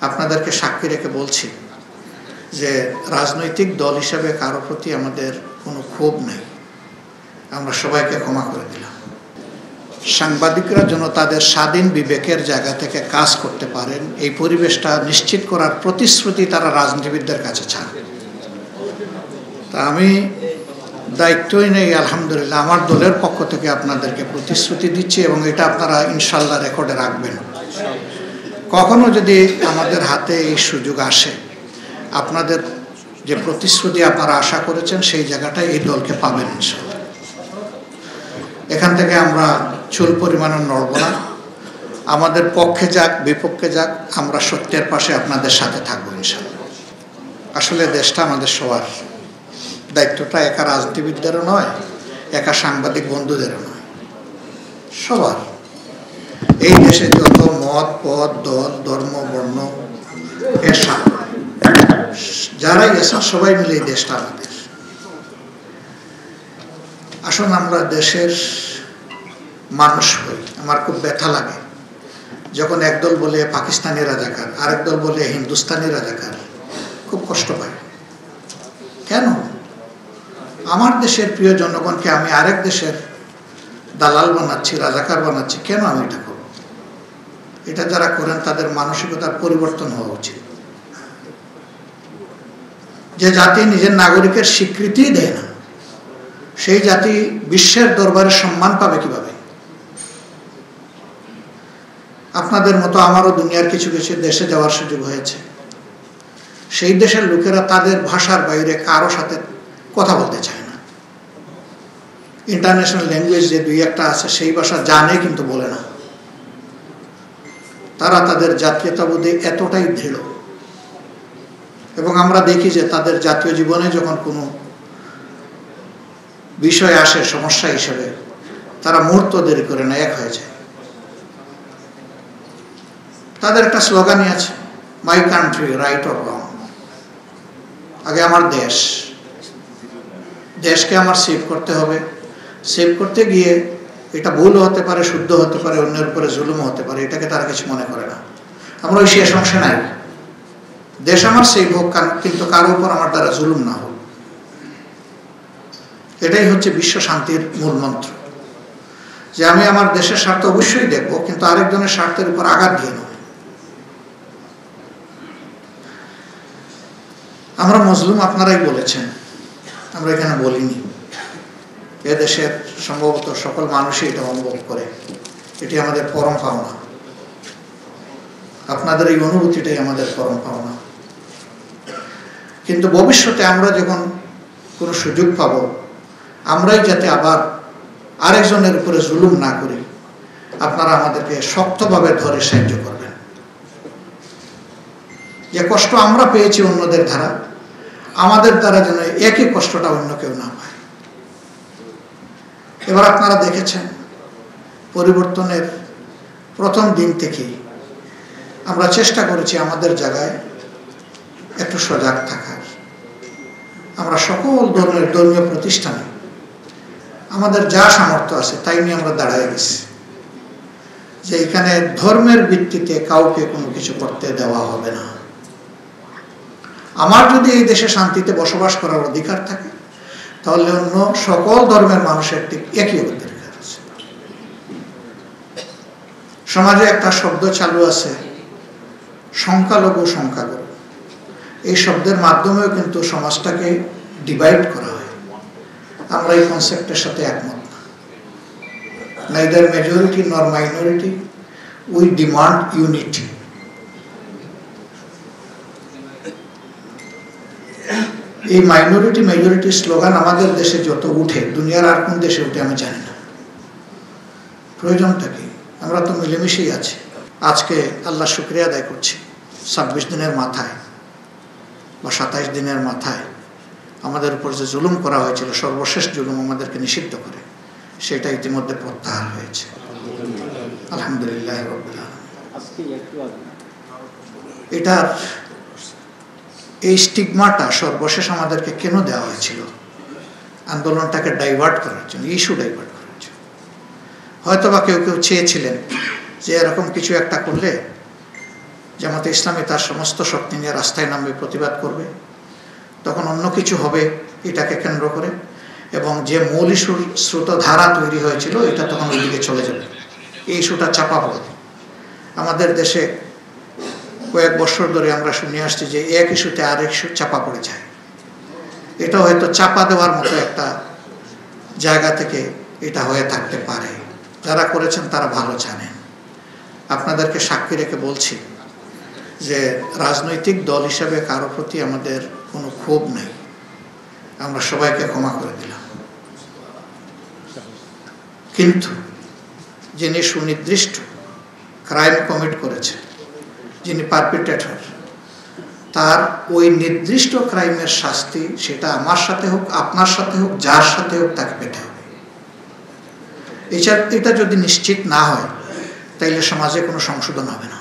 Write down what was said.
আপনাদেরকে সাক্ষী রেখে বলছি যে রাজনৈতিক দল হিসাবে কারো প্রতি আমাদের কোনো ক্ষোভ নেই, আমরা সবাইকে ক্ষমা করে দিলাম। সাংবাদিকরা যেন তাদের স্বাধীন বিবেকের জায়গা থেকে কাজ করতে পারেন, এই পরিবেশটা নিশ্চিত করার প্রতিশ্রুতি তারা রাজনীতিবিদদের কাছে চান। তা আমি দায়িত্বই নেই, আলহামদুলিল্লাহ আমার দলের পক্ষ থেকে আপনাদেরকে প্রতিশ্রুতি দিচ্ছি এবং এটা আপনারা ইনশাল্লাহ রেকর্ডে রাখবেন। কখনো যদি আমাদের হাতে এই সুযোগ আসে, আপনাদের যে প্রতিশ্রুতি আপনারা আশা করেছেন সেই জায়গাটায় এই দলকে পাবেন ইনশাল্লাহ। এখান থেকে আমরা চুল পরিমাণে নড়ব না, আমাদের পক্ষে যাক বিপক্ষে যাক, আমরা সত্যের পাশে আপনাদের সাথে থাকবো ইনশাল্লাহ। আসলে দেশটা আমাদের সবার, দায়িত্বটা একা রাজনীতিবিদদেরও নয়, একা সাংবাদিক বন্ধুদেরও নয়, সবার। এই দেশে যত মত পদ দল ধর্ম বর্ণ পেশা যারাই আছেন সবাই মিলে এই দেশটা আমাদের। আসুন আমরা দেশের মানুষ হই। আমার খুব ব্যথা লাগে যখন একদল বলে পাকিস্তানি রাজাকার, আরেক দল বলে হিন্দুস্তানি রাজাকার, খুব কষ্ট পাই। কেন? আমার দেশের প্রিয় জনগণকে আমি আরেক দেশের দালাল বানাচ্ছি, রাজাকার বানাচ্ছি, কেন আমি এটা করব? এটা যারা করেন তাদের মানসিকতার পরিবর্তন হওয়া উচিত। যে জাতি নিজের নাগরিকের স্বীকৃতি দেয় না, সেই জাতি বিশ্বের দরবারে সম্মান পাবে কিভাবে? আপনাদের মতো আমারও দুনিয়ার কিছু কিছু দেশে যাওয়ার সুযোগ হয়েছে। সেই দেশের লোকেরা তাদের ভাষার বাইরে কারো সাথে কথা বলতে চায় না। ইন্টারন্যাশনাল ল্যাঙ্গুয়েজ যে দুই একটা আছে সেই ভাষা জানে কিন্তু বলে না। তারা তাদের জাতীয়তাবোধে এতটাই দৃঢ়, এবং আমরা দেখি যে তাদের জাতীয় জীবনে যখন কোনো বিষয় আসে সমস্যা হিসেবে, তারা মুহূর্ত দেরি করে না, এক হয়ে যায়। তাদের একটা স্লোগানই আছে, my country right or wrong. আগে আমার দেশ, দেশকে আমার সেভ করতে হবে। সেভ করতে গিয়ে এটা ভুল হতে পারে, শুদ্ধ হতে পারে, অন্যের উপরে জুলুম হতে পারে, এটাকে তারা কিছু মনে করে না। আমরা ওই শেষ অংশে নাই। দেশ আমার সেভ হোক, কিন্তু কারো উপর আমার দ্বারা জুলুম না হোক। এটাই হচ্ছে বিশ্ব শান্তির মূল মন্ত্র, যে আমি আমার দেশের স্বার্থ অবশ্যই দেখবো, কিন্তু আরেকজনের স্বার্থের উপর আঘাত দিয়ে নয়। আমরা মজলুম আপনারাই বলেছেন, আমরা এখানে বলিনি। এদেশের সম্ভবত সকল মানুষই এটা অনুভব করে, এটি আমাদের পরম পাওনা। আপনাদের এই অনুভূতিটাই আমাদের পরম পাওনা। কিন্তু ভবিষ্যতে আমরা যখন কোনো সুযোগ পাব, আমরাই যাতে আবার আরেকজনের উপরে জুলুম না করি, আপনারা আমাদেরকে শক্তভাবে ধরে সাহায্য করবেন। যে কষ্ট আমরা পেয়েছি অন্যদের দ্বারা, আমাদের দ্বারা যেন একই কষ্টটা অন্য কেউ না পায়। এবার আপনারা দেখেছেন পরিবর্তনের প্রথম দিন থেকেই আমরা চেষ্টা করেছি আমাদের জায়গায় একটু সজাগ থাকার। আমরা সকল ধরনের ধর্মীয় প্রতিষ্ঠানে আমাদের যা সামর্থ্য আছে তাই নিয়ে আমরা দাঁড়ায় গেছি, যে এখানে ধর্মের ভিত্তিতে কাউকে কোনো কিছু করতে দেওয়া হবে না। আমার যদি এই দেশে শান্তিতে বসবাস করার অধিকার থাকে, তাহলে অন্য সকল ধর্মের মানুষের ঠিক একই অধিকার আছে। সমাজে একটা শব্দ চালু আছে, সংখ্যালঘু সংখ্যাগুরু। এই শব্দের মাধ্যমেও কিন্তু সমাজটাকে ডিভাইড করা হয়। আমরা এই কনসেপ্টের সাথে একমত না। neither majority nor minority, we demand unity. এই মাইনরিটি মেজরিটি স্লোগান আমাদের দেশে যত উঠে, দুনিয়ার আর কোন দেশে উঠে আমি জানি না। প্রয়োজনটা কি? আমরা তো মিলেমিশেই আছি। আজকে আল্লাহ শুকরিয়া আদায় করছি, 26 দিনের মাথায় বা 27 দিনের মাথায় আমাদের উপর যে জুলুম করা হয়েছিল, সর্বশেষ জুলুম আমাদেরকে নিষিদ্ধ করে, সেটা ইতিমধ্যে প্রত্যাহার হয়েছে। আলহামদুলিল্লাহ রাব্বিল আলামিন। এটার এই স্টিগমাটা সর্বশেষ আমাদেরকে কেন দেওয়া হয়েছিল? আন্দোলনটাকে ডাইভার্ট করার জন্য, ইস্যু ডাইভার্ট করার জন্য। হয়তো বা কেউ কেউ চেয়েছিলেন যে এরকম কিছু একটা করলে জামাতে ইসলামী তার সমস্ত শক্তি নিয়ে রাস্তায় নামবে, প্রতিবাদ করবে, তখন অন্য কিছু হবে এটাকে কেন্দ্র করে, এবং যে মূল ইস্যুর স্রোতধারা তৈরি হয়েছিল এটা তখন ওইদিকে চলে যাবে, এই ইস্যুটা চাপা পড়বে। আমাদের দেশে কয়েক বছর ধরে আমরা শুনে আসছি যে এক ইস্যুতে আরেক ইস্যু চাপা পড়ে যায়। এটা হয়তো চাপা দেওয়ার মতো একটা জায়গা থেকে এটা হয়ে থাকতে পারে। যারা করেছেন তারা ভালো জানেন। আপনাদেরকে সাক্ষী রেখে বলছি যে রাজনৈতিক দল হিসাবে কারো প্রতি আমাদের কোনো ক্ষোভ নেই, আমরা সবাইকে ক্ষমা করে দিলাম। কিন্তু যিনি সুনির্দিষ্ট ক্রাইম কমিট করেছেন, যিনি পারপিট্রেটর, তার ওই নির্দিষ্ট ক্রাইমের শাস্তি, সেটা আমার সাথে হোক, আপনার সাথে হোক, যার সাথে হোক, তাকে পেতে হবে। এটা যদি নিশ্চিত না হয় তাইলে সমাজে কোনো সংশোধন হবে না।